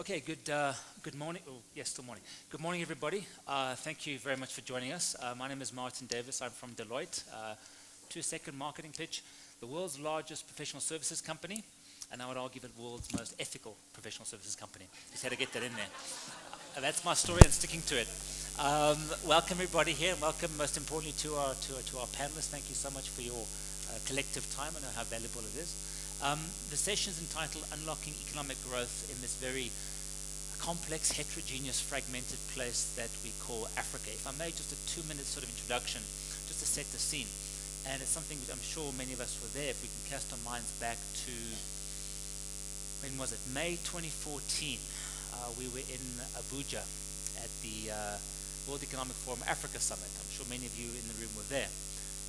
Okay, good morning. Oh, yes, still morning. Good morning, everybody. Thank you very much for joining us. My name is Martin Davis. I'm from Deloitte. 2-second marketing pitch. The world's largest professional services company, and I would argue the world's most ethical professional services company. Just had to get that in there. That's my story and sticking to it. Welcome everybody here, and welcome most importantly to our panelists. Thank you so much for your collective time. I know how valuable it is. The session is entitled Unlocking Economic Growth in this very complex, heterogeneous, fragmented place that we call Africa. If I may, just a 2-minute sort of introduction, just to set the scene. And it's something that I'm sure many of us were there. If we can cast our minds back to, when was it? May 2014. We were in Abuja at the World Economic Forum Africa Summit. I'm sure many of you in the room were there,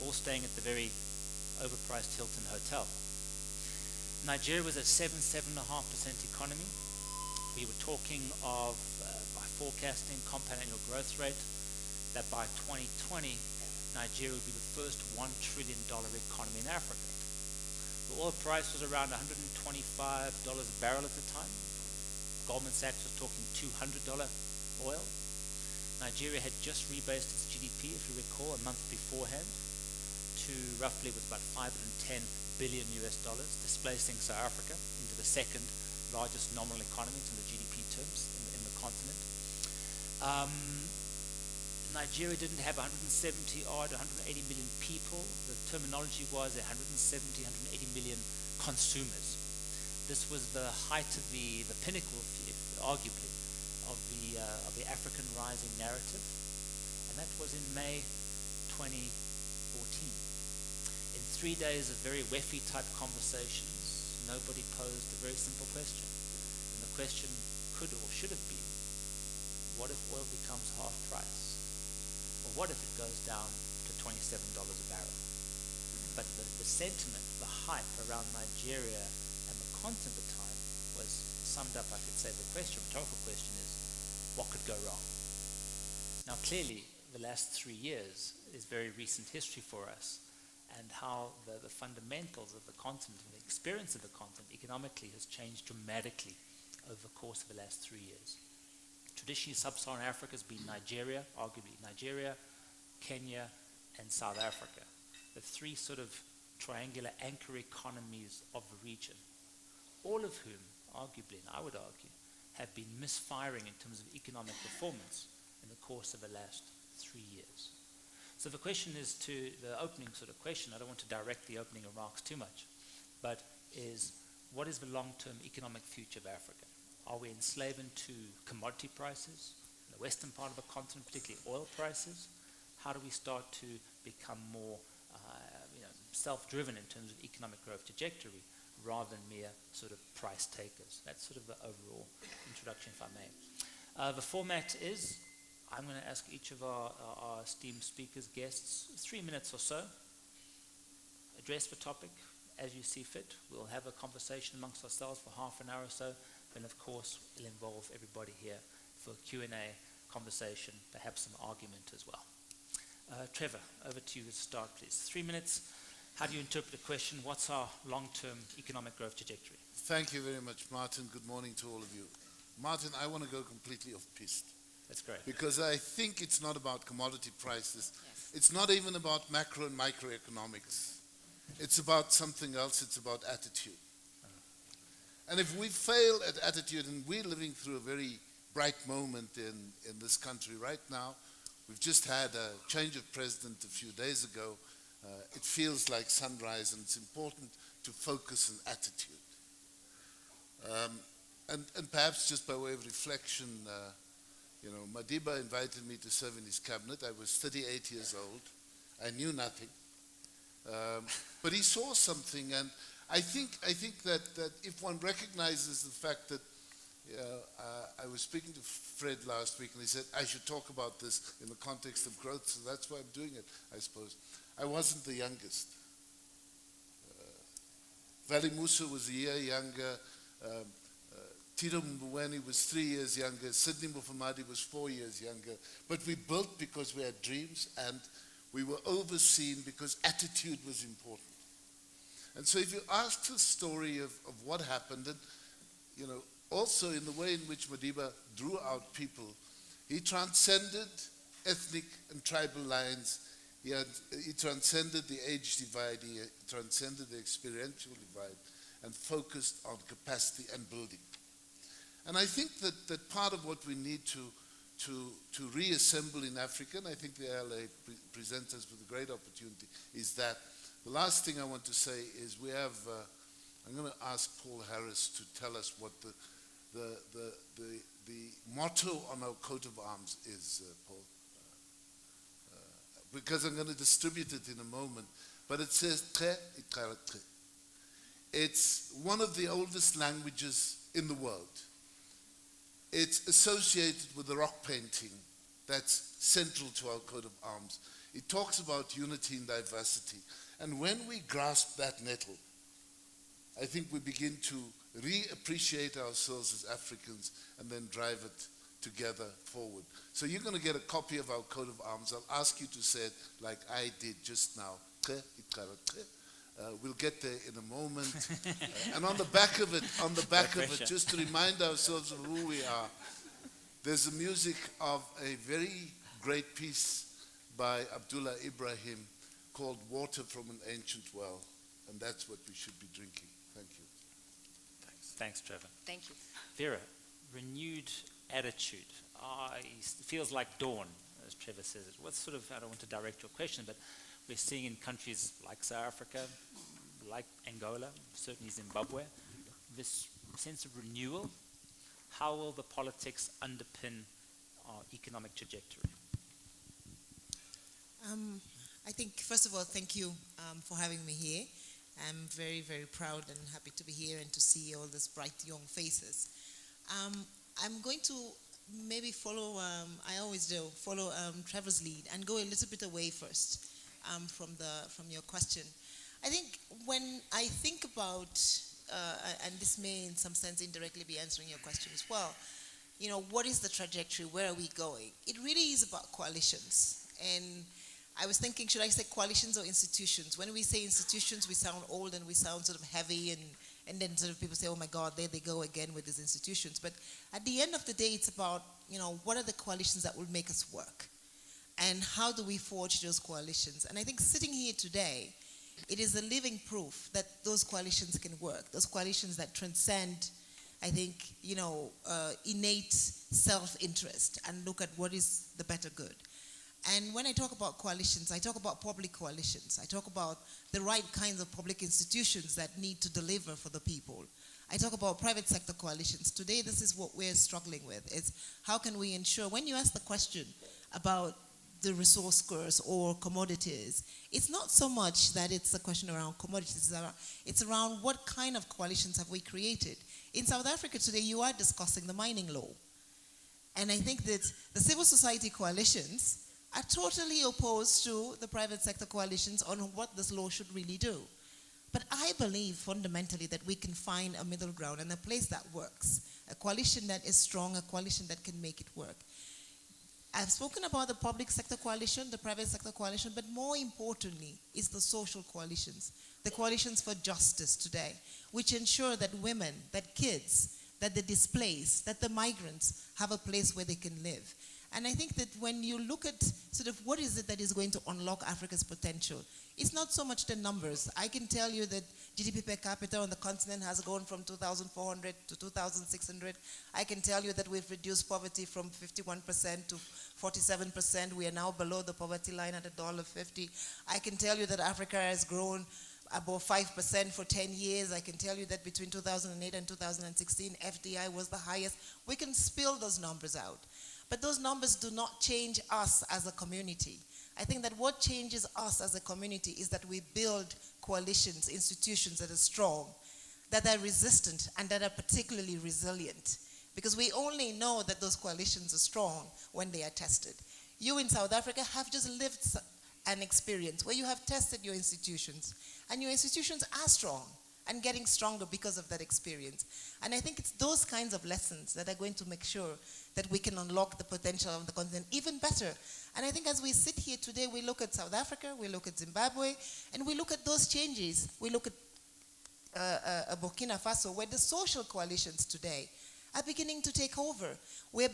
all staying at the very overpriced Hilton Hotel. Nigeria was a 7.5% economy. We were talking of, by forecasting, compound annual growth rate, that by 2020, Nigeria would be the first $1 trillion economy in Africa. The oil price was around $125 a barrel at the time. Goldman Sachs was talking $200 oil. Nigeria had just rebased its GDP, if you recall, a month beforehand, to roughly was about $510 billion US, displacing South Africa into the second largest nominal economy in the GDP terms in the continent. Nigeria didn't have 170 odd, 180 million people. The terminology was 170, 180 million consumers. This was the height of the pinnacle, arguably, of the African rising narrative, and that was in May 2014. In 3 days of very WEFI type conversations, nobody posed a very simple question. And the question could or should have been, what if oil becomes half price? Or what if it goes down to $27 a barrel? But the sentiment, the hype around Nigeria and the continent at the time was summed up, I could say, the rhetorical question is, what could go wrong? Now clearly, the last 3 years is very recent history for us, and how the fundamentals of the continent and the experience of the continent economically has changed dramatically over the course of the last 3 years. Traditionally, sub-Saharan Africa has been Nigeria, arguably Nigeria, Kenya, and South Africa, the three sort of triangular anchor economies of the region, all of whom, arguably, and I would argue, have been misfiring in terms of economic performance in the course of the last 3 years. So the question is the opening sort of question, I don't want to direct the opening remarks too much, but is, what is the long-term economic future of Africa? Are we enslaved to commodity prices in the western part of the continent, particularly oil prices? How do we start to become more self-driven in terms of economic growth trajectory rather than mere sort of price takers? That's sort of the overall introduction, if I may. The format is, I'm going to ask each of our esteemed speakers, guests, 3 minutes or so, address the topic as you see fit. We'll have a conversation amongst ourselves for half an hour or so, and of course it'll involve everybody here for Q&A, conversation, perhaps some argument as well. Trevor, over to you to start, please. 3 minutes. How do you interpret the question, what's our long-term economic growth trajectory? Thank you very much, Martin. Good morning to all of you. Martin, I want to go completely off-piste. That's great. Because I think it's not about commodity prices. Yes. It's not even about macro and microeconomics. It's about something else. It's about attitude. And if we fail at attitude, and we're living through a very bright moment in this country right now, we've just had a change of president a few days ago. It feels like sunrise, and it's important to focus on attitude. And perhaps just by way of reflection, Madiba invited me to serve in his cabinet. I was 38 years old. I knew nothing. But he saw something, and I think that if one recognizes the fact that I was speaking to Fred last week, and he said, I should talk about this in the context of growth, so that's why I'm doing it, I suppose. I wasn't the youngest. Vali Musa was a year younger. Tito Mbuweni was 3 years younger. Sidney Mufamadi was 4 years younger. But we built because we had dreams, and we were overseen because attitude was important. And so if you ask the story of what happened, and also in the way in which Madiba drew out people, he transcended ethnic and tribal lines. He transcended the age divide, he transcended the experiential divide, and focused on capacity and building. And I think that part of what we need to reassemble in Africa, and I think the ALA presents us with a great opportunity, is that. The last thing I want to say is we have, I'm going to ask Paul Harris to tell us what the motto on our coat of arms is, Paul. Because I'm going to distribute it in a moment. But it says tre itara tre. It's one of the oldest languages in the world. It's associated with the rock painting that's central to our coat of arms. It talks about unity in diversity. And when we grasp that nettle, I think we begin to reappreciate ourselves as Africans and then drive it together forward. So you're going to get a copy of our coat of arms. I'll ask you to say it like I did just now. We'll get there in a moment. And on the back of it, just to remind ourselves of who we are, there's the music of a very great piece by Abdullah Ibrahim called Water from an Ancient Well. And that's what we should be drinking. Thank you. Thanks, Trevor. Thank you. Vera, renewed attitude. It feels like dawn, as Trevor says. What sort of, I don't want to direct your question, but we're seeing in countries like South Africa, like Angola, certainly Zimbabwe, this sense of renewal. How will the politics underpin our economic trajectory? I think, first of all, thank you for having me here. I'm very, very proud and happy to be here and to see all these bright young faces. I'm going to maybe follow, I always do, follow Trevor's lead and go a little bit away first from your question. I think when I think about, and this may in some sense indirectly be answering your question as well, you know, what is the trajectory? Where are we going? It really is about coalitions. And I was thinking, should I say coalitions or institutions? When we say institutions, we sound old and we sound sort of heavy, and then sort of people say, oh my God, there they go again with these institutions. But at the end of the day, it's about, you know, what are the coalitions that will make us work? And how do we forge those coalitions? And I think sitting here today, it is a living proof that those coalitions can work. Those coalitions that transcend, I think, you know, innate self-interest and look at what is the better good. And when I talk about coalitions, I talk about public coalitions. I talk about the right kinds of public institutions that need to deliver for the people. I talk about private sector coalitions. Today, this is what we're struggling with. It's how can we ensure, when you ask the question about the resource curse or commodities, it's not so much that it's a question around commodities. It's around what kind of coalitions have we created. In South Africa today, you are discussing the mining law. And I think that the civil society coalitions are totally opposed to the private sector coalitions on what this law should really do. But I believe fundamentally that we can find a middle ground and a place that works, a coalition that is strong, a coalition that can make it work. I've spoken about the public sector coalition, the private sector coalition, but more importantly is the social coalitions, the coalitions for justice today, which ensure that women, that kids, that the displaced, that the migrants have a place where they can live. And I think that when you look at sort of what is it that is going to unlock Africa's potential, it's not so much the numbers. I can tell you that GDP per capita on the continent has gone from 2,400 to 2,600. I can tell you that we've reduced poverty from 51% to 47%. We are now below the poverty line at $1.50. I can tell you that Africa has grown above 5% for 10 years. I can tell you that between 2008 and 2016, FDI was the highest. We can spill those numbers out. But those numbers do not change us as a community. I think that what changes us as a community is that we build coalitions, institutions that are strong, that are resistant, and that are particularly resilient. Because we only know that those coalitions are strong when they are tested. You in South Africa have just lived an experience where you have tested your institutions, and your institutions are strong and getting stronger because of that experience. And I think it's those kinds of lessons that are going to make sure that we can unlock the potential of the continent even better. And I think as we sit here today, we look at South Africa, we look at Zimbabwe, and we look at those changes. We look at Burkina Faso, where the social coalitions today are beginning to take over. We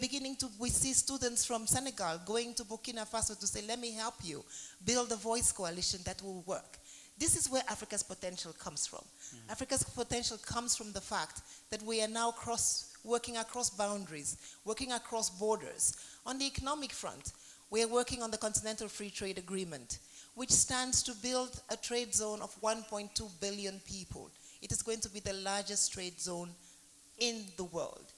see students from Senegal going to Burkina Faso to say, let me help you build a voice coalition that will work. This is where Africa's potential comes from. Africa's potential comes from the fact that we are now working across boundaries, working across borders. On the economic front, we are working on the Continental Free Trade Agreement, which stands to build a trade zone of 1.2 billion people. It is going to be the largest trade zone in the world.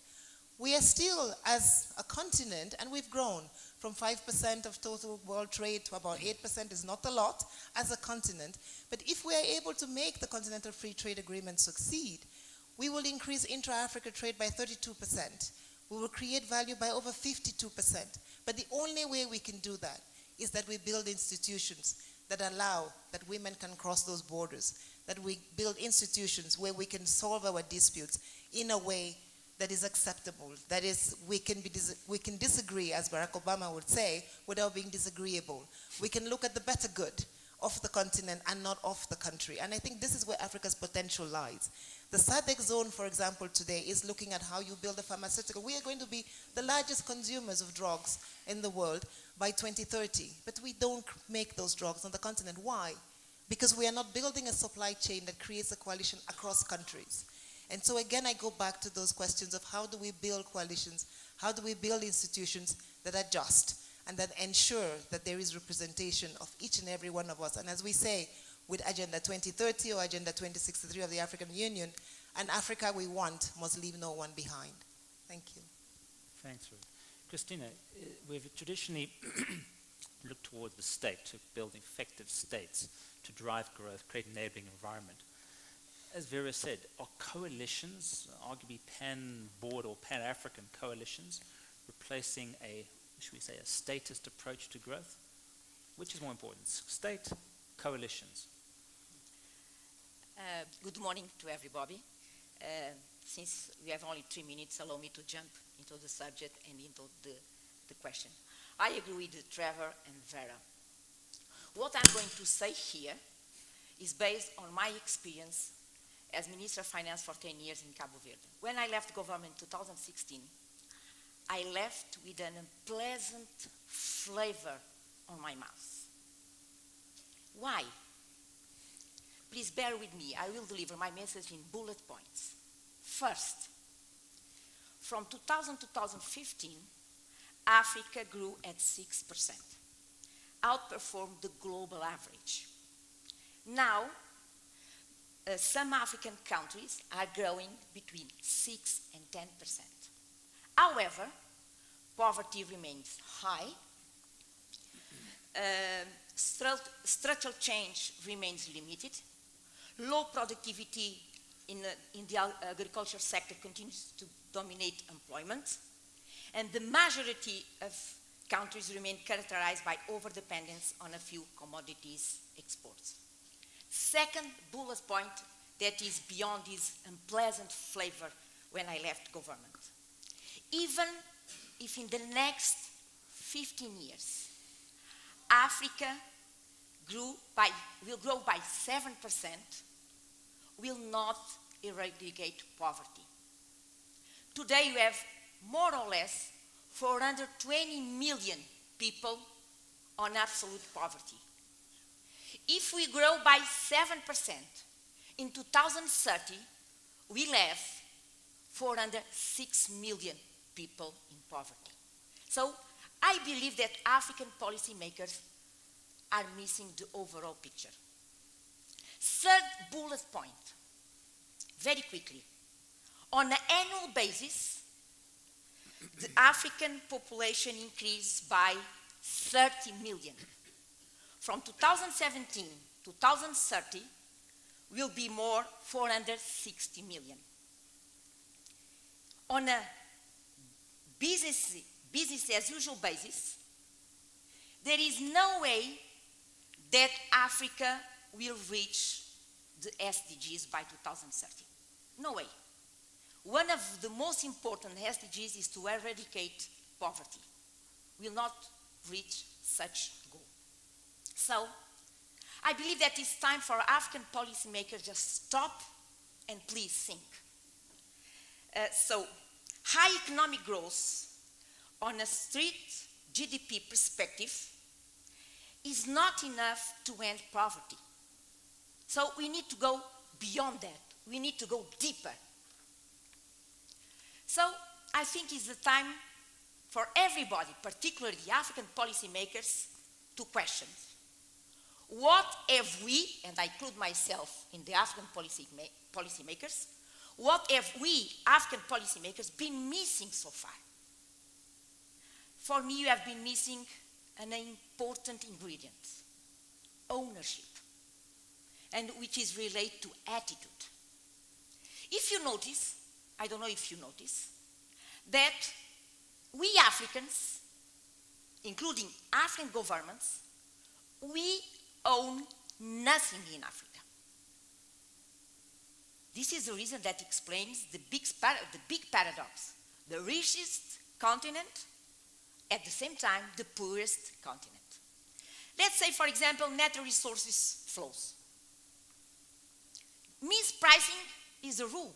We are still, as a continent, and we've grown from 5% of total world trade to about 8%, is not a lot as a continent, but if we are able to make the Continental Free Trade Agreement succeed, we will increase intra-Africa trade by 32%. We will create value by over 52%. But the only way we can do that is that we build institutions that allow that women can cross those borders, that we build institutions where we can solve our disputes in a way that is acceptable, that is, we can disagree, as Barack Obama would say, without being disagreeable. We can look at the better good of the continent and not of the country. And I think this is where Africa's potential lies. The SADC zone, for example, today is looking at how you build a pharmaceutical. We are going to be the largest consumers of drugs in the world by 2030, but we don't make those drugs on the continent. Why? Because we are not building a supply chain that creates a coalition across countries. And so again, I go back to those questions of how do we build coalitions, how do we build institutions that are just and that ensure that there is representation of each and every one of us. And as we say, with Agenda 2030 or Agenda 2063 of the African Union, an Africa we want must leave no one behind. Thank you. Thanks, Ruth. Cristina, we've traditionally looked toward the state to build effective states to drive growth, create an enabling environment. As Vera said, are coalitions, arguably pan-board or pan-African coalitions, replacing a, should we say, a statist approach to growth? Which is more important, state, coalitions? Good morning to everybody. Since we have only 3 minutes, allow me to jump into the subject and into the question. I agree with Trevor and Vera. What I'm going to say here is based on my experience as Minister of Finance for 10 years in Cabo Verde. When I left government in 2016, I left with an unpleasant flavor on my mouth. Why? Please bear with me. I will deliver my message in bullet points. First, from 2000 to 2015, Africa grew at 6%, outperformed the global average. Now, some African countries are growing between 6 and 10%. However, poverty remains high, structural change remains limited, low productivity in the agriculture sector continues to dominate employment, and the majority of countries remain characterized by overdependence on a few commodities exports. Second bullet point that is beyond this unpleasant flavor when I left government. Even if in the next 15 years, Africa will grow by 7%, will not eradicate poverty. Today we have more or less 420 million people on absolute poverty. If we grow by 7%, in 2030, we'll have 406 million people in poverty. So I believe that African policymakers are missing the overall picture. Third bullet point, very quickly. On an annual basis, the African population increased by 30 million. From 2017 to 2030, will be more 460 million. On a business as usual basis, there is no way that Africa will reach the SDGs by 2030. No way. One of the most important SDGs is to eradicate poverty. We will not reach such goal. So, I believe that it's time for African policymakers just stop and please think. So, high economic growth on a strict GDP perspective is not enough to end poverty. So we need to go beyond that. We need to go deeper. So I think it's the time for everybody, particularly the African policymakers, to question. What have we, and I include myself in the African policymakers, what have we, African policymakers, been missing so far? For me, you have been missing an important ingredient, ownership, and which is related to attitude. If you notice, I don't know if you notice, that we Africans, including African governments, we own nothing in Africa. This is the reason that explains the big paradox. The richest continent, at the same time, the poorest continent. Let's say, for example, natural resources flows. Mispricing is a rule.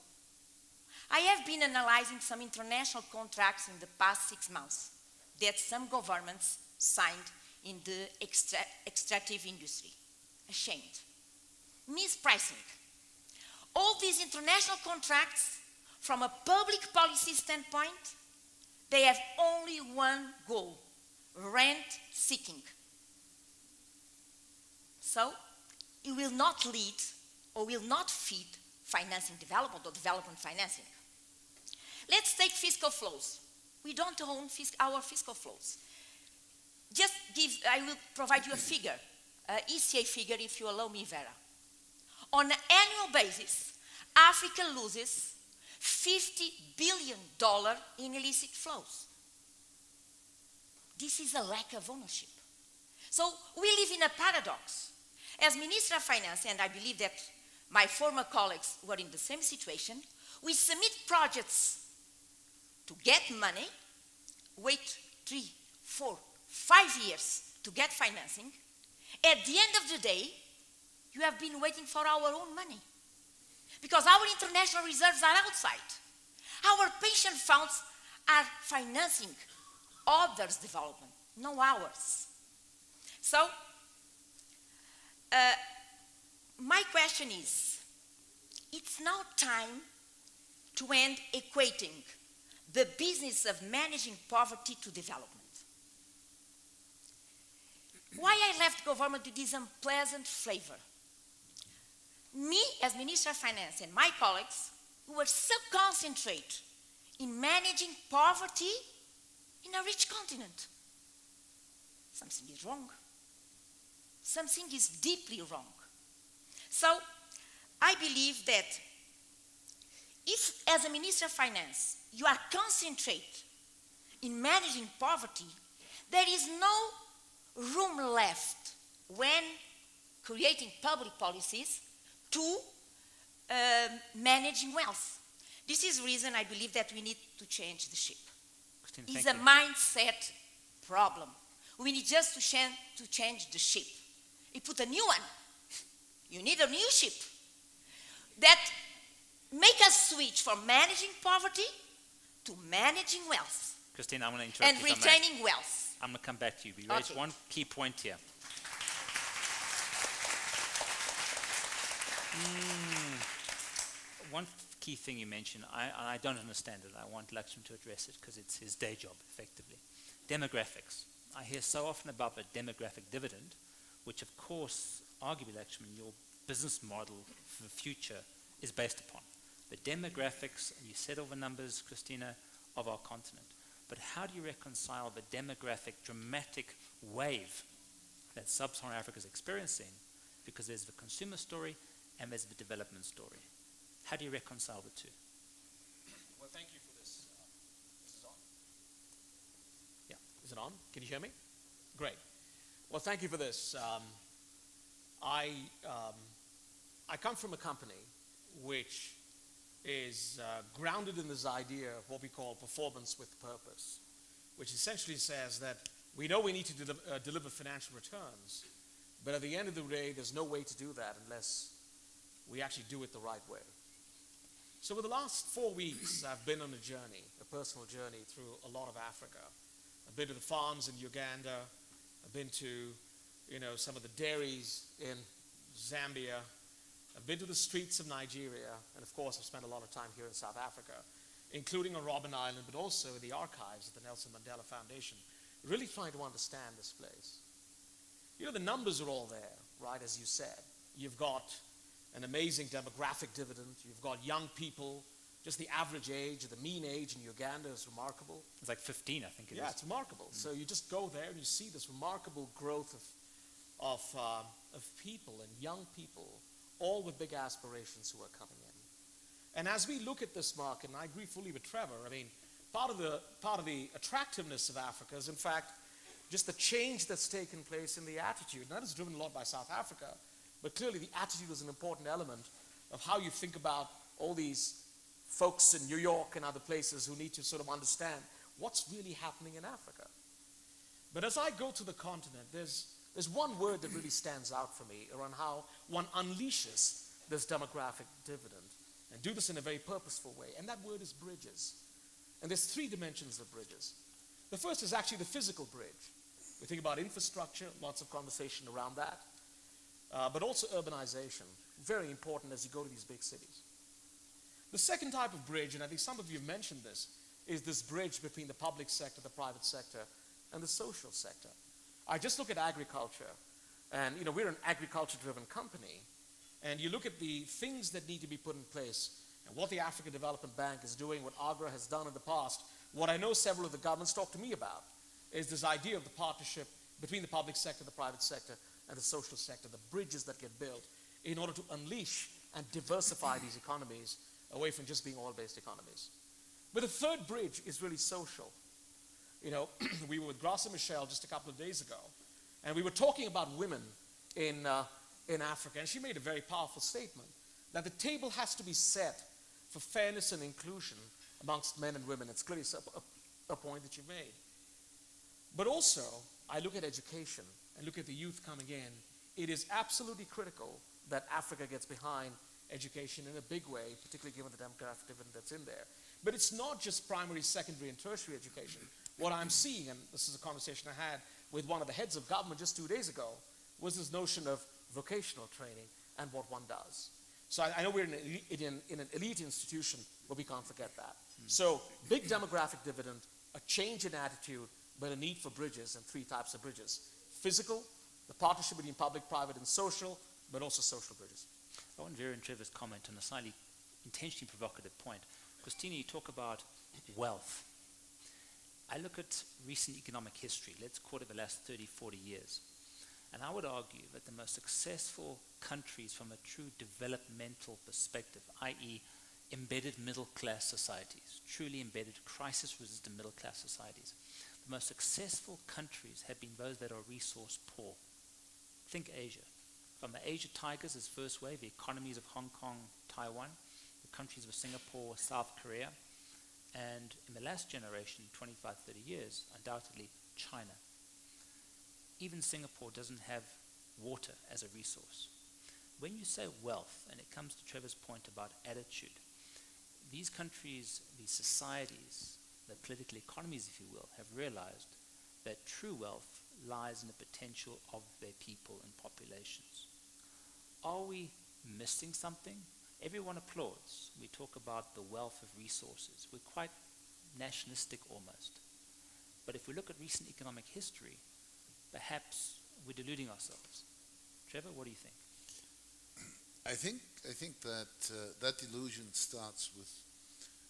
I have been analyzing some international contracts in the past 6 months that some governments signed in the extractive industry. Ashamed. Mispricing. All these international contracts, from a public policy standpoint, they have only one goal: rent seeking. So, it will not lead or will not feed financing development or development financing. Let's take fiscal flows. We don't own our fiscal flows. I will provide you a figure, ECA figure, if you allow me, Vera. On an annual basis, Africa loses $50 billion in illicit flows. This is a lack of ownership. So we live in a paradox. As Minister of Finance, and I believe that my former colleagues were in the same situation, we submit projects to get money, wait 3, 4, 5 years to get financing. At the end of the day, you have been waiting for our own money. Because our international reserves are outside. Our pension funds are financing others' development, not ours. So, my question is, it's now time to end equating the business of managing poverty to development. Why I left government with this unpleasant flavor? Me, as Minister of Finance, and my colleagues, who were so concentrated in managing poverty in a rich continent. Something is wrong. Something is deeply wrong. So, I believe that if, as a Minister of Finance, you are concentrated in managing poverty, there is no room left when creating public policies to managing wealth. This is the reason I believe that we need to change the ship. Christine, It's a mindset problem. We need just to change the ship. You put a new one. You need a new ship that make us switch from managing poverty to managing wealth. Christine, I'm going to interrupt and you. retaining wealth. I'm going to come back to you. We raised one key point here. One key thing you mentioned, I don't understand it. I want Laxman to address it because it's his day job, effectively. Demographics. I hear so often about the demographic dividend, which of course, arguably, Laxman, your business model for the future is based upon. The demographics, and you said all the numbers, Cristina, of our continent. But how do you reconcile the demographic dramatic wave that sub-Saharan Africa is experiencing? Because there's the consumer story and there's the development story. How do you reconcile the two? Well, thank you for this. This is on? Yeah. Is it on? Can you hear me? Great. Well, thank you for this. I come from a company which is grounded in this idea of what we call performance with purpose, which essentially says that we know we need to deliver financial returns, but at the end of the day, there's no way to do that unless we actually do it the right way. So for the last 4 weeks, I've been on a journey, a personal journey through a lot of Africa. I've been to the farms in Uganda. I've been to, some of the dairies in Zambia. I've been to the streets of Nigeria. And of course, I've spent a lot of time here in South Africa, including on Robben Island, but also in the archives of the Nelson Mandela Foundation, really trying to understand this place. The numbers are all there, right, as you said. You've got an amazing demographic dividend. You've got young people. Just the average age, the mean age in Uganda is remarkable. It's like 15, I think it is. Yeah, it's remarkable. So you just go there and you see this remarkable growth of people and young people, all with big aspirations who are coming in. And as we look at this market, and I agree fully with Trevor, part of the attractiveness of Africa is, in fact, just the change that's taken place in the attitude. And that is driven a lot by South Africa, but clearly the attitude is an important element of how you think about all these folks in New York and other places who need to sort of understand what's really happening in Africa. But as I go to the continent, there's one word that really stands out for me around how one unleashes this demographic dividend and do this in a very purposeful way, and that word is bridges. And there's 3 dimensions of bridges. The first is actually the physical bridge. We think about infrastructure, lots of conversation around that, but also urbanization, very important as you go to these big cities. The second type of bridge, and I think some of you have mentioned this, is this bridge between the public sector, the private sector, and the social sector. I just look at agriculture, and we're an agriculture-driven company, and you look at the things that need to be put in place, and what the African Development Bank is doing, what AGRA has done in the past. What I know several of the governments talk to me about is this idea of the partnership between the public sector, the private sector, and the social sector, the bridges that get built in order to unleash and diversify these economies away from just being oil-based economies. But the third bridge is really social. We were with Graça Michel just a couple of days ago, and we were talking about women in Africa, and she made a very powerful statement that the table has to be set for fairness and inclusion amongst men and women. It's clearly a point that you made. But also, I look at education and look at the youth coming in. It is absolutely critical that Africa gets behind education in a big way, particularly given the demographic dividend that's in there. But it's not just primary, secondary, and tertiary education. What I'm seeing, and this is a conversation I had with one of the heads of government just 2 days ago, was this notion of vocational training and what one does. So I know we're in an elite institution, but we can't forget that. So big demographic dividend, a change in attitude, but a need for bridges, and 3 types of bridges. Physical, the partnership between public, private, and social, but also social bridges. I want Vera and Trevor's comment on a slightly intentionally provocative point. Cristina, you talk about wealth. I look at recent economic history, let's call it the last 30, 40 years, and I would argue that the most successful countries from a true developmental perspective, i.e. embedded middle-class societies, truly embedded crisis-resistant middle-class societies, the most successful countries have been those that are resource poor. Think Asia. From the Asia Tigers as first wave, the economies of Hong Kong, Taiwan, the countries of Singapore, South Korea, and in the last generation, 25, 30 years, undoubtedly China. Even Singapore doesn't have water as a resource. When you say wealth, and it comes to Trevor's point about attitude, these countries, these societies, the political economies, if you will, have realized that true wealth lies in the potential of their people and populations. Are we missing something? Everyone applauds. We talk about the wealth of resources. We're quite nationalistic almost. But if we look at recent economic history, perhaps we're deluding ourselves. Trevor, what do you think? I think that that illusion starts with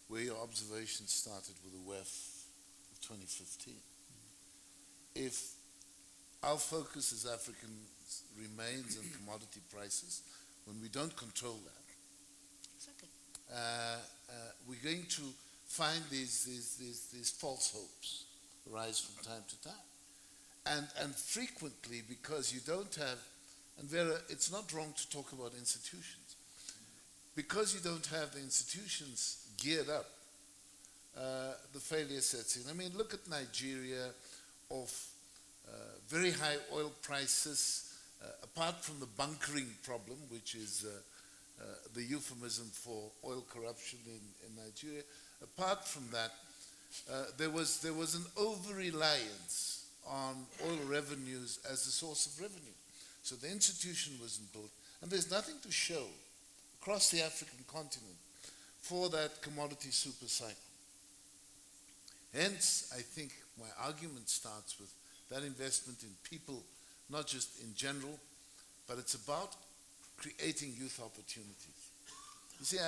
where your observation started with the WEF of 2015. If our focus as Africans remains on commodity prices, when we don't control that, Exactly. We're going to find these false hopes arise from time to time. And frequently, because you don't have, and Vera, it's not wrong to talk about institutions. Because you don't have the institutions geared up, the failure sets in. I mean, look at Nigeria of very high oil prices, apart from the bunkering problem, which is the euphemism for oil corruption in Nigeria. Apart from that, there was an over-reliance on oil revenues as a source of revenue. So the institution wasn't built, and there's nothing to show across the African continent for that commodity super cycle. Hence, I think my argument starts with that investment in people, not just in general, but it's about creating youth opportunities. You see,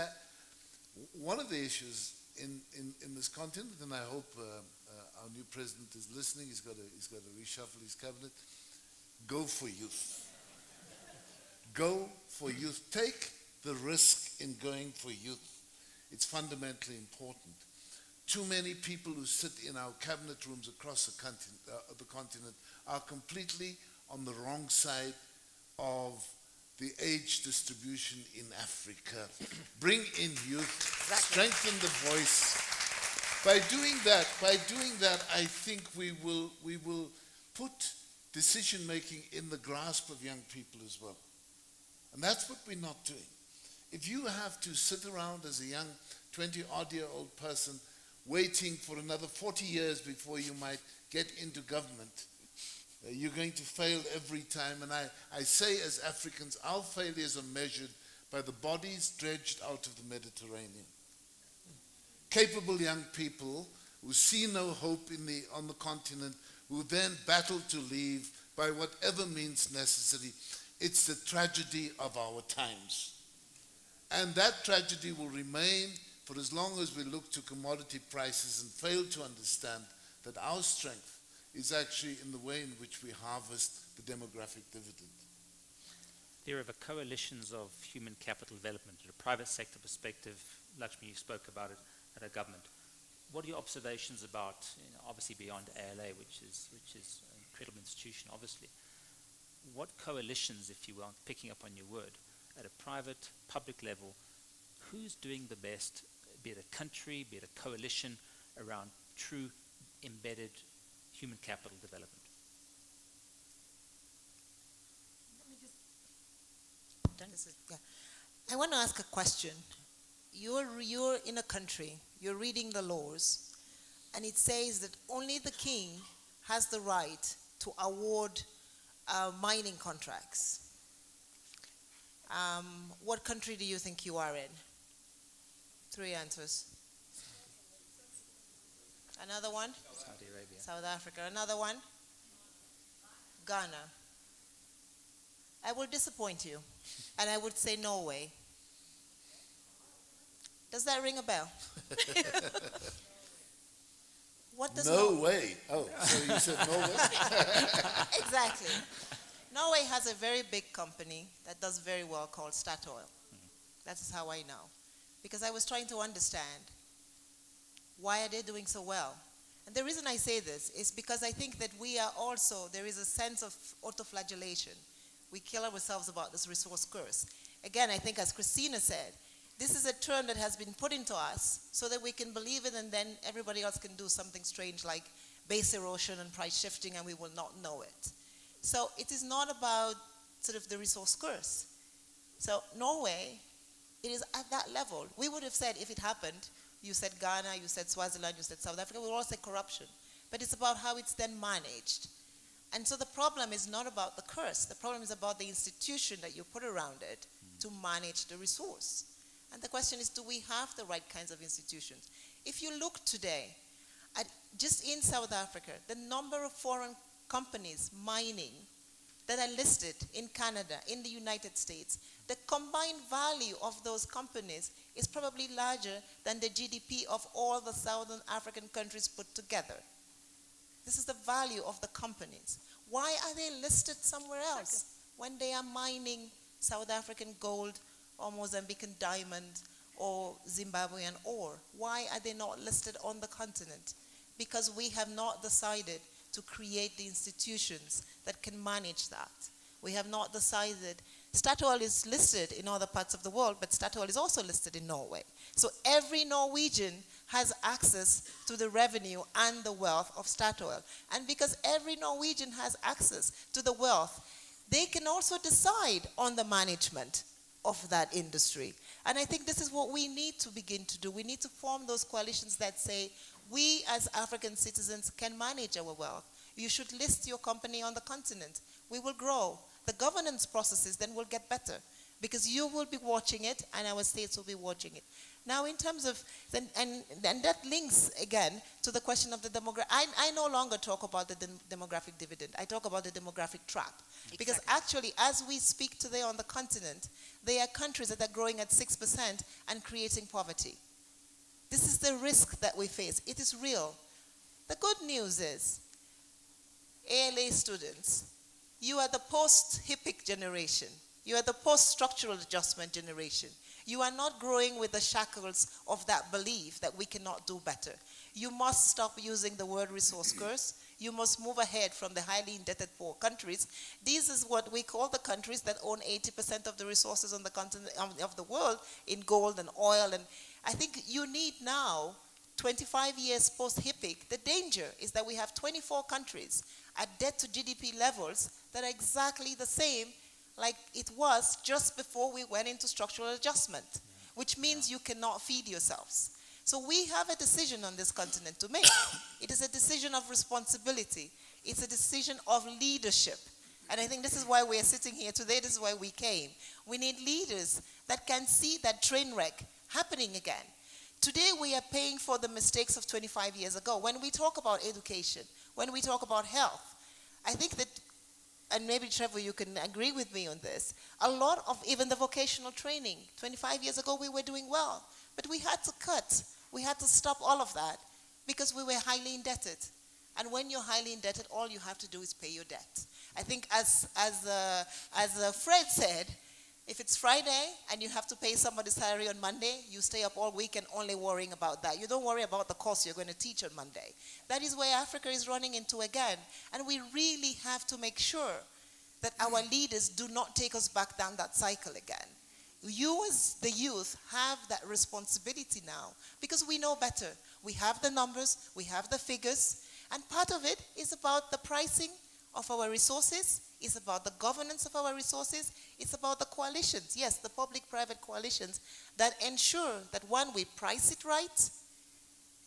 one of the issues in this continent, and I hope our new president is listening, he's got to reshuffle his cabinet, go for youth. Go for youth. Take the risk in going for youth. It's fundamentally important. Too many people who sit in our cabinet rooms across the continent are completely on the wrong side of the age distribution in Africa. Bring in youth, strengthen the voice. By doing that, I think we will put decision making in the grasp of young people as well. And that's what we're not doing. If you have to sit around as a young 20-odd-year-old person waiting for another 40 years before you might get into government, you're going to fail every time. And I say as Africans, our failures are measured by the bodies dredged out of the Mediterranean. Capable young people who see no hope on the continent, who then battle to leave by whatever means necessary. It's the tragedy of our times. And that tragedy will remain for as long as we look to commodity prices and fail to understand that our strength is actually in the way in which we harvest the demographic dividend. There are coalitions of human capital development at a private sector perspective. Laxman, you spoke about it at a government. What are your observations about, obviously beyond ALA, which is an incredible institution, obviously. What coalitions, if you will, picking up on your word, at a private, public level, who's doing the best, be it a country, be it a coalition, around true embedded human capital development? I want to ask a question. You're in a country, you're reading the laws, and it says that only the king has the right to award mining contracts. What country do you think you are in? 3 answers. Another one? Saudi Arabia. South Africa. Another one? Ghana. I will disappoint you, and I would say Norway. Does that ring a bell? What does Way. Oh, so you said Norway? Exactly. Norway has a very big company that does very well called Statoil. That is how I know. Because I was trying to understand, why are they doing so well? And the reason I say this is because I think that we are also, there is a sense of autoflagellation. We kill ourselves about this resource curse. Again, I think as Cristina said, this is a term that has been put into us so that we can believe it, and then everybody else can do something strange like base erosion and price shifting, and we will not know it. So it is not about sort of the resource curse. So Norway, it is at that level. We would have said, if it happened, you said Ghana, you said Swaziland, you said South Africa, we would all say corruption. But it's about how it's then managed. And so the problem is not about the curse. The problem is about the institution that you put around it to manage the resource. And the question is, do we have the right kinds of institutions? If you look today, at just in South Africa, the number of foreign companies mining that are listed in Canada, in the United States, the combined value of those companies is probably larger than the GDP of all the Southern African countries put together. This is the value of the companies. Why are they listed somewhere else when they are mining South African gold or Mozambican diamond or Zimbabwean ore? Why are they not listed on the continent? Because we have not decided to create the institutions that can manage that. We have not decided. Statoil is listed in other parts of the world, but Statoil is also listed in Norway. So every Norwegian has access to the revenue and the wealth of Statoil. And because every Norwegian has access to the wealth, they can also decide on the management of that industry. And I think this is what we need to begin to do. We need to form those coalitions that say, we as African citizens can manage our wealth. You should list your company on the continent. We will grow. The governance processes then will get better because you will be watching it and our states will be watching it. Now in terms of, and that links again to the question of the demographic, I no longer talk about the demographic dividend. I talk about the demographic trap. Exactly. Because actually, as we speak today on the continent, there are countries that are growing at 6% and creating poverty. This is the risk that we face. It is real. The good news is, ALA students, you are the post-HIPIC generation. You are the post-structural adjustment generation. You are not growing with the shackles of that belief that we cannot do better. You must stop using the word resource curse. You must move ahead from the highly indebted poor countries. These is what we call the countries that own 80% of the resources on the continent of the world in gold and oil. And I think you need now, 25 years post-HIPIC, the danger is that we have 24 countries at debt to GDP levels that are exactly the same like it was just before we went into structural adjustment, which means you cannot feed yourselves. So we have a decision on this continent to make. It is a decision of responsibility. It's a decision of leadership. And I think this is why we are sitting here today. This is why we came. We need leaders that can see that train wreck happening again. Today we are paying for the mistakes of 25 years ago. When we talk about education, when we talk about health, I think that, and maybe Trevor, you can agree with me on this, a lot of even the vocational training, 25 years ago we were doing well, but we had to cut. We had to stop all of that because we were highly indebted. And when you're highly indebted, all you have to do is pay your debt. I think as Fred said, if it's Friday and you have to pay somebody's salary on Monday, you stay up all week and only worrying about that. You don't worry about the course you're going to teach on Monday. That is where Africa is running into again. And we really have to make sure that our leaders do not take us back down that cycle again. You as the youth have that responsibility now because we know better. We have the numbers, we have the figures, and part of it is about the pricing of our resources, it's about the governance of our resources, it's about the coalitions, yes, the public-private coalitions that ensure that one, we price it right,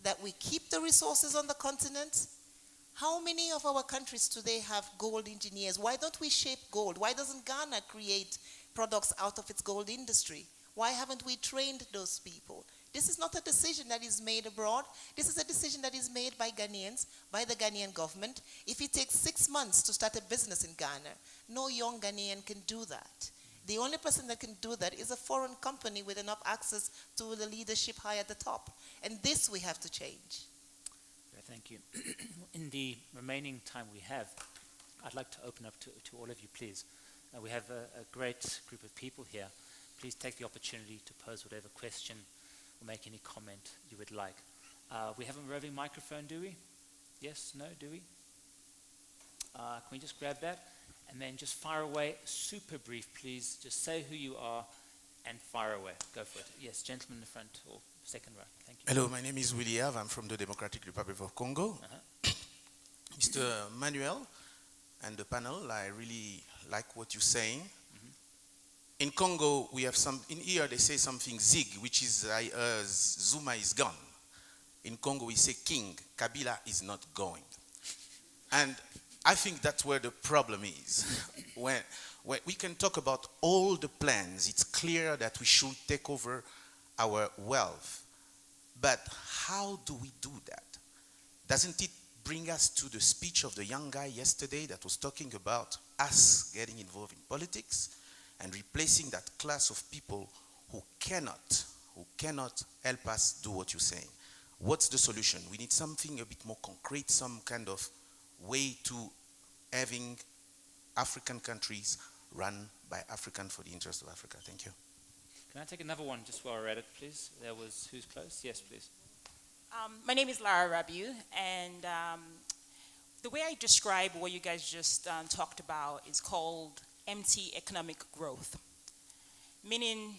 that we keep the resources on the continent. How many of our countries today have gold engineers? Why don't we shape gold? Why doesn't Ghana create products out of its gold industry? Why haven't we trained those people? This is not a decision that is made abroad. This is a decision that is made by Ghanaians, by the Ghanaian government. If it takes 6 months to start a business in Ghana, no young Ghanaian can do that. The only person that can do that is a foreign company with enough access to the leadership high at the top. And this we have to change. Thank you. In the remaining time we have, I'd like to open up to all of you, please. We have a great group of people here. Please take the opportunity to pose whatever question or make any comment you would like. We have a roving microphone, do we? Yes? No? Do we? Can we just grab that? And then just fire away, super brief, please. Just say who you are and fire away. Go for it. Yes, gentleman in the front or second row. Thank you. Hello, my name is Willie Have. I'm from the Democratic Republic of Congo. Mr. Manuel and the panel, I really like what you're saying. In Congo, we have in here they say something Zig, which is Zuma is gone. In Congo, we say King, Kabila is not going. And I think that's where the problem is. when we can talk about all the plans, it's clear that we should take over our wealth. But how do we do that? Doesn't it bring us to the speech of the young guy yesterday that was talking about us getting involved in politics and replacing that class of people who cannot help us do what you're saying? What's the solution? We need something a bit more concrete, some kind of way to having African countries run by African for the interest of Africa. Thank you. Can I take another one just while we're at it, please? There was, who's close? Yes, please. My name is Lara Rabiu, and the way I describe what you guys just talked about is called empty economic growth. Meaning,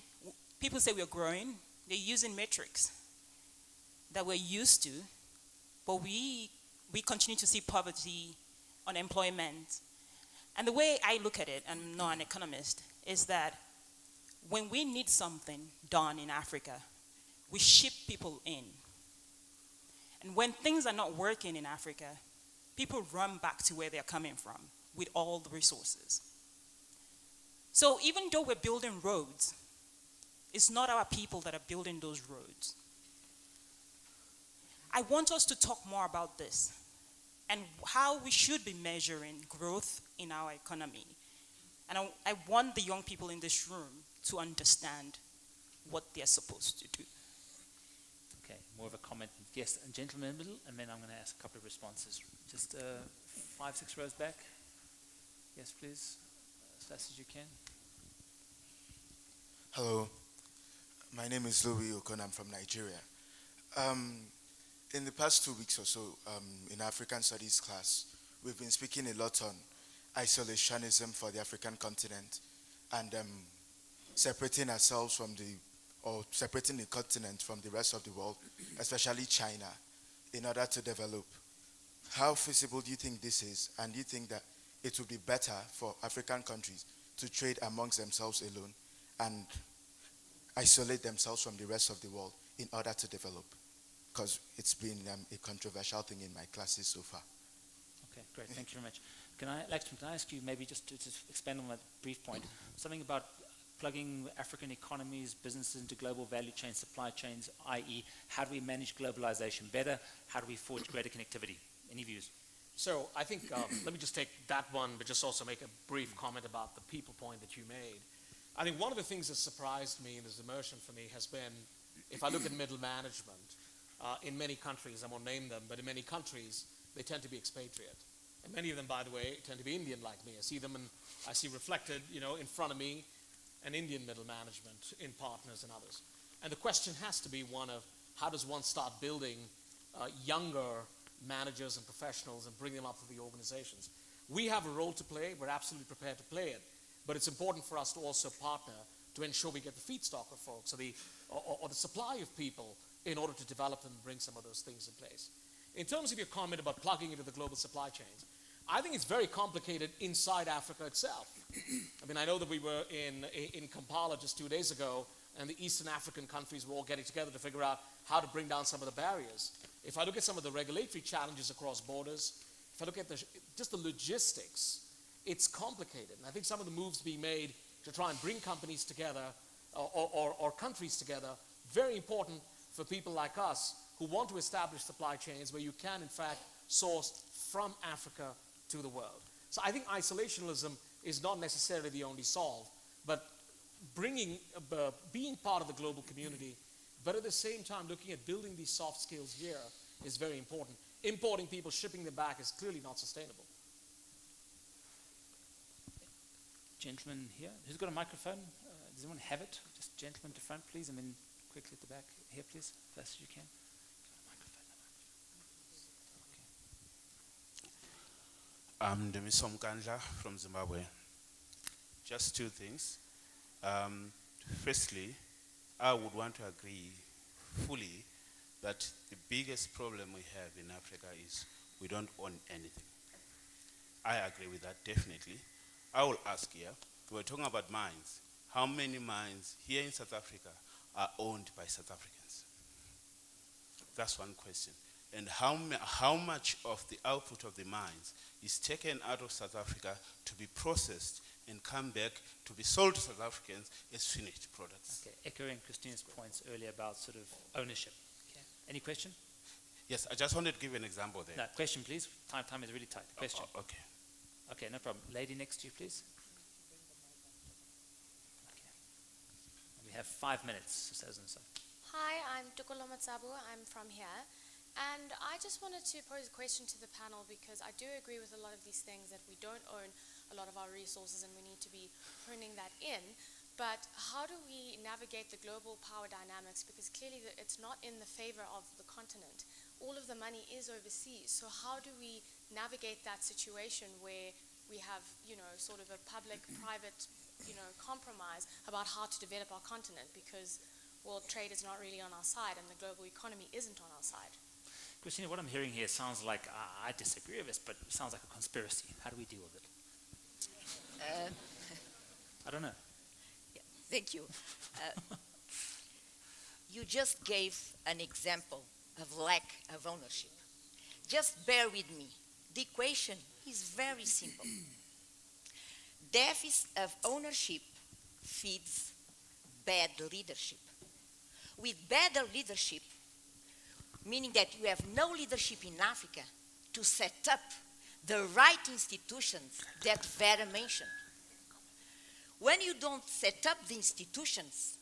people say we're growing, they're using metrics that we're used to, but we continue to see poverty, unemployment. And the way I look at it, I'm not an economist, is that when we need something done in Africa, we ship people in. And when things are not working in Africa, people run back to where they're coming from with all the resources. So even though we're building roads, it's not our people that are building those roads. I want us to talk more about this and how we should be measuring growth in our economy. And I want the young people in this room to understand what they're supposed to do. Okay, more of a comment. Yes, and gentleman in the middle, and then I'm going to ask a couple of responses. Just 5, 6 rows back. Yes, please. As fast as you can. Hello, my name is Louis Okon. I'm from Nigeria. In the past 2 weeks or so, in African Studies class, we've been speaking a lot on isolationism for the African continent and separating ourselves from separating the continent from the rest of the world, especially China, in order to develop. How feasible do you think this is? And do you think that it would be better for African countries to trade amongst themselves alone and isolate themselves from the rest of the world in order to develop? Because it's been a controversial thing in my classes so far. Okay, great. Thank you very much. Laxman, can I ask you maybe just to expand on that brief point, something about plugging African economies, businesses into global value chains, supply chains, i.e., how do we manage globalization better? How do we forge greater connectivity? Any views? So I think, let me just take that one, but just also make a brief comment about the people point that you made. I think one of the things that surprised me in this immersion for me has been, if I look at middle management, in many countries, I won't name them, but in many countries, they tend to be expatriate. And many of them, by the way, tend to be Indian like me. I see them and I see reflected, in front of me, an Indian middle management in partners and others. And the question has to be one of, how does one start building younger managers and professionals and bring them up to the organizations? We have a role to play. We're absolutely prepared to play it. But it's important for us to also partner to ensure we get the feedstock of folks or the supply of people in order to develop and bring some of those things in place. In terms of your comment about plugging into the global supply chains, I think it's very complicated inside Africa itself. I mean, I know that we were in Kampala just 2 days ago, and the Eastern African countries were all getting together to figure out how to bring down some of the barriers. If I look at some of the regulatory challenges across borders, if I look at just the logistics, it's complicated. And I think some of the moves being made to try and bring companies together or countries together, very important for people like us who want to establish supply chains where you can, in fact, source from Africa to the world. So I think isolationism is not necessarily the only solve, but being part of the global community, but at the same time looking at building these soft skills here is very important. Importing people, shipping them back is clearly not sustainable. Gentleman here. Who's got a microphone? Does anyone have it? Just gentleman to front, please, and then quickly at the back. Here, please, fast as you can. I'm Demisom Kanja from Zimbabwe. Just 2 things. Firstly, I would want to agree fully that the biggest problem we have in Africa is we don't own anything. I agree with that, definitely. I will ask here, we're talking about mines. How many mines here in South Africa are owned by South Africans? That's one question. And how much of the output of the mines is taken out of South Africa to be processed and come back to be sold to South Africans as finished products? Okay, echoing Christina's points earlier about sort of ownership. Okay. Any question? Yes, I just wanted to give you an example there. No, question, please. Time is really tight. Question. Okay. Okay, no problem. Lady next to you, please. Okay. We have 5 minutes, says and so. Hi, I'm Tukolo Matsabu. I'm from here. And I just wanted to pose a question to the panel because I do agree with a lot of these things that we don't own a lot of our resources and we need to be honing that in. But how do we navigate the global power dynamics? Because clearly it's not in the favor of the continent. All of the money is overseas. So how do we navigate that situation where we have, sort of a public-private, compromise about how to develop our continent? Because world trade is not really on our side and the global economy isn't on our side. Cristina, what I'm hearing here sounds like, I disagree with this, but it sounds like a conspiracy. How do we deal with it? I don't know. Thank you. You just gave an example of lack of ownership. Just bear with me. The equation is very simple. Deficit of ownership feeds bad leadership. With better leadership, meaning that you have no leadership in Africa to set up the right institutions that Vera mentioned. When you don't set up the institutions,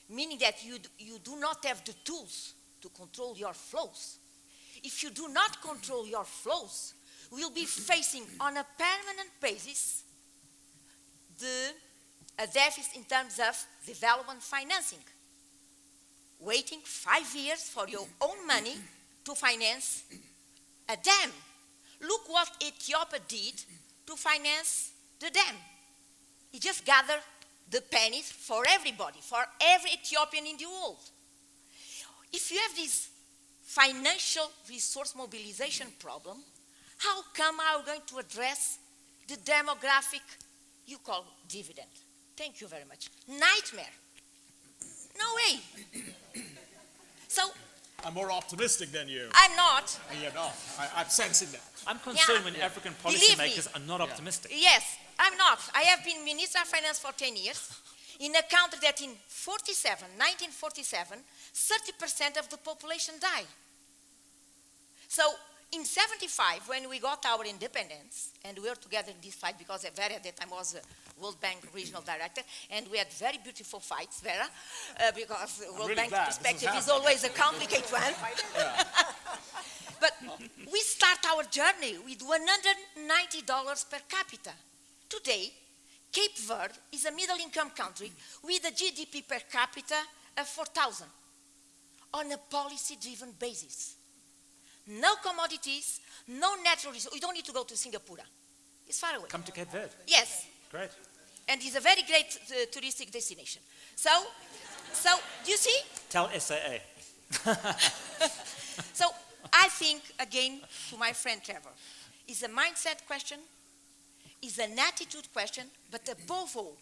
meaning that you do not have the tools to control your flows, if you do not control your flows, we'll be facing on a permanent basis a deficit in terms of development financing. Waiting 5 years for your own money to finance a dam. Look what Ethiopia did to finance the dam. He just gathered the pennies for everybody, for every Ethiopian in the world. If you have this financial resource mobilization problem, how come are we going to address the demographic you call dividend? Thank you very much. Nightmare. No way. So, I'm more optimistic than you. I'm not. You're not. I'm sensing that. I'm concerned Yeah. when African Believe me. policymakers are not optimistic. Yes, I'm not. I have been Minister of Finance for 10 years in a country that in 1947, 30% of the population died. So in 75, when we got our independence, and we were together in this fight because Vera at that time was a World Bank regional director, and we had very beautiful fights, Vera, because World really Bank glad this perspective is is always a complicated one. But we start our journey with $190 per capita. Today, Cape Verde is a middle-income country with a GDP per capita of 4,000 on a policy-driven basis. No commodities, no natural resources. You don't need to go to Singapore. It's far away. Come to Cape Verde. Yes. Great. And it's a very great touristic destination. So, do you see? Tell SAA. So, I think, again, to my friend Trevor, it's a mindset question, it's an attitude question, but above all,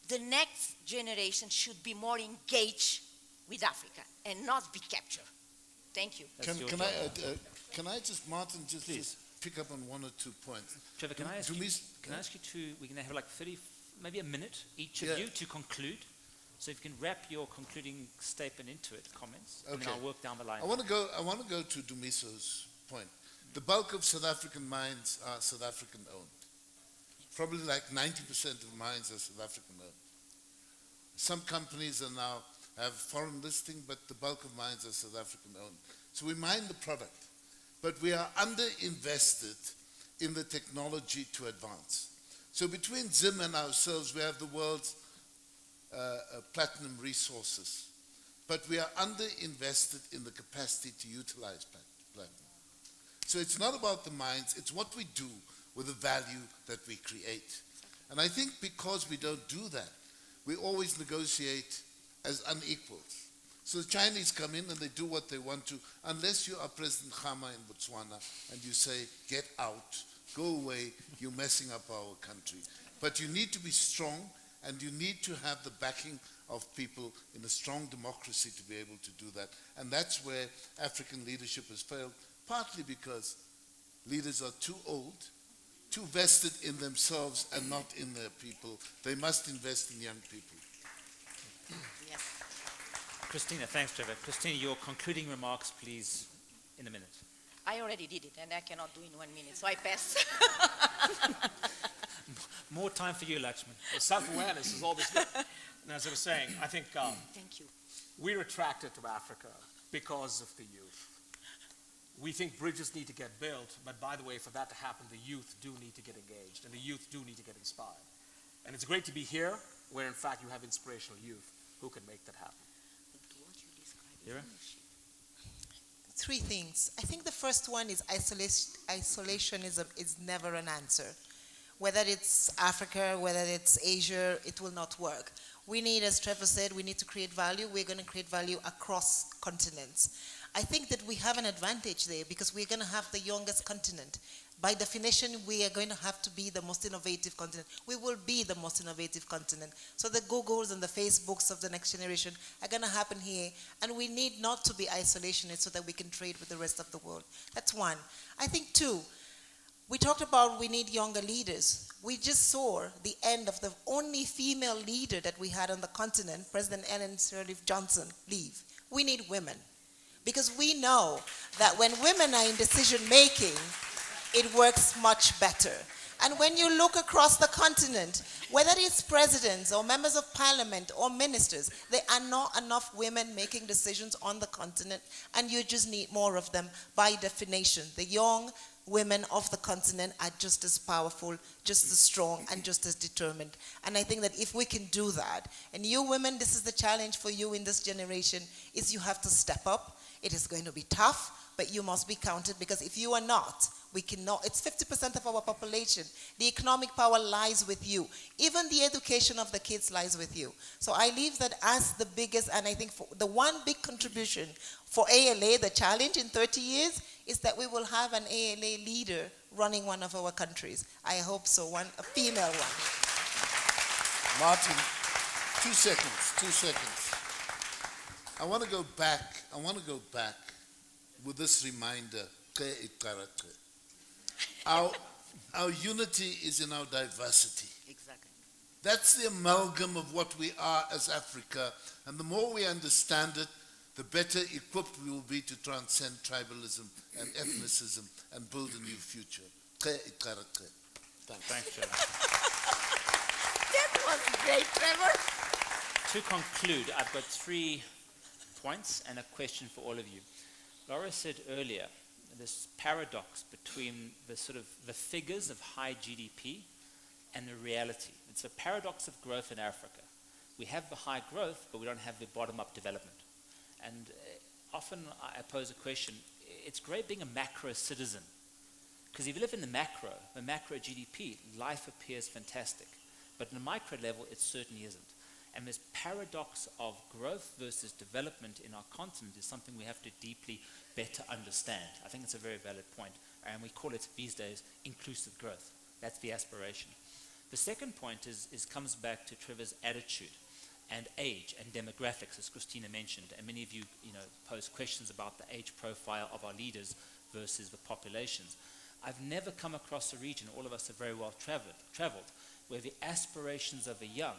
the next generation should be more engaged with Africa and not be captured. Thank you. Can I just, Martin, just pick up on one or 2 points? Trevor, can I ask you to, we're going to have like 30, maybe a minute, each of you to conclude. So if you can wrap your concluding statement into it, comments, and then I'll work down the line. I want to go to Dumiso's point. The bulk of South African mines are South African owned. Probably like 90% of mines are South African owned. Some companies are now have foreign listing, but the bulk of mines are South African owned. So we mine the product, but we are underinvested in the technology to advance. So between Zim and ourselves, we have the world's platinum resources, but we are underinvested in the capacity to utilize platinum. So it's not about the mines, it's what we do with the value that we create. And I think because we don't do that, we always negotiate as unequals. So the Chinese come in and they do what they want to, unless you are President Khama in Botswana and you say, get out, go away, you're messing up our country. But you need to be strong, and you need to have the backing of people in a strong democracy to be able to do that. And that's where African leadership has failed, partly because leaders are too old, too vested in themselves and not in their people. They must invest in young people. Yes. Cristina, thanks, Trevor. Cristina, your concluding remarks, please, in a minute. I already did it, and I cannot do in 1 minute, so I pass. More time for you, Laxman. Well, self-awareness is always good. And as I was saying, I think Thank you. we're attracted to Africa because of the youth. We think bridges need to get built, but by the way, for that to happen, the youth do need to get engaged, and the youth do need to get inspired. And it's great to be here, where in fact you have inspirational youth who can make that happen. Vera? 3 things. I think the first one is isolationism is never an answer. Whether it's Africa, whether it's Asia, it will not work. We need, as Trevor said, we need to create value. We're going to create value across continents. I think that we have an advantage there because we're going to have the youngest continent. by definition, we are going to have to be the most innovative continent. We will be the most innovative continent. So the Googles and the Facebooks of the next generation are going to happen here, and we need not to be isolationist so that we can trade with the rest of the world. That's one. I think two, we talked about we need younger leaders. We just saw the end of the only female leader that we had on the continent, President Ellen Sirleaf Johnson, leave. We need women. Because we know that when women are in decision making, it works much better. And when you look across the continent, whether it's presidents or members of parliament or ministers, there are not enough women making decisions on the continent, and you just need more of them by definition. The young women of the continent are just as powerful, just as strong, and just as determined. And I think that if we can do that, and you women, this is the challenge for you in this generation, is you have to step up. It is going to be tough, but you must be counted, because if you are not, we cannot. It's 50% of our population. The economic power lies with you. Even the education of the kids lies with you. So I leave that as the biggest, and I think the one big contribution for ALA, the challenge in 30 years, is that we will have an ALA leader running one of our countries. I hope so, a female one. Martin, 2 seconds. I want to go back with this reminder. Our unity is in our diversity. Exactly. That's the amalgam of what we are as Africa, and the more we understand it, the better equipped we will be to transcend tribalism and ethnicism and build a new future. Thanks, Trevor. That was great, Trevor. To conclude, I've got 3 points and a question for all of you. Laura said earlier, this paradox between the figures of high GDP and the reality. It's a paradox of growth in Africa. We have the high growth, but we don't have the bottom-up development. And often I pose a question, it's great being a macro citizen, because if you live in the macro GDP, life appears fantastic. But in the micro level, it certainly isn't. And this paradox of growth versus development in our continent is something we have to deeply better understand. I think it's a very valid point. And we call it these days inclusive growth. That's the aspiration. The second point comes back to Trevor's attitude and age and demographics, as Cristina mentioned. And many of you, pose questions about the age profile of our leaders versus the populations. I've never come across a region, all of us are very well traveled, where the aspirations of the young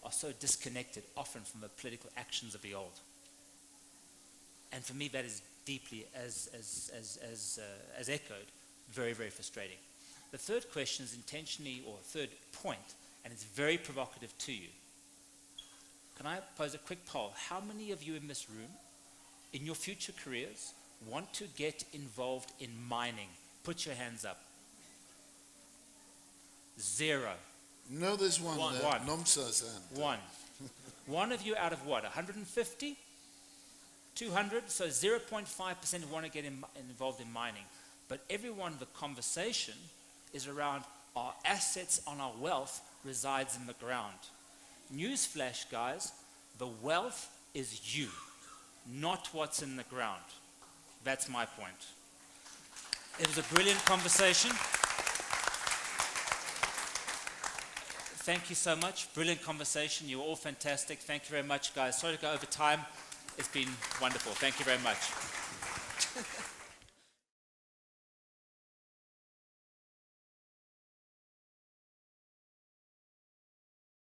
are so disconnected often from the political actions of the old. And for me, that is deeply, as echoed, very, very frustrating. The third question is intentionally, or third point, and it's very provocative to you. Can I pose a quick poll? How many of you in this room, in your future careers, want to get involved in mining? Put your hands up. 0. No, there's one. One. Nomsa's hand. 1. One of you out of what? 150? 200? So 0.5% want to get involved in mining. But everyone, the conversation is around our assets on our wealth resides in the ground. Newsflash, guys, the wealth is you, not what's in the ground. That's my point. It was a brilliant conversation. Thank you so much. Brilliant conversation. You were all fantastic. Thank you very much, guys. Sorry to go over time. It's been wonderful. Thank you very much.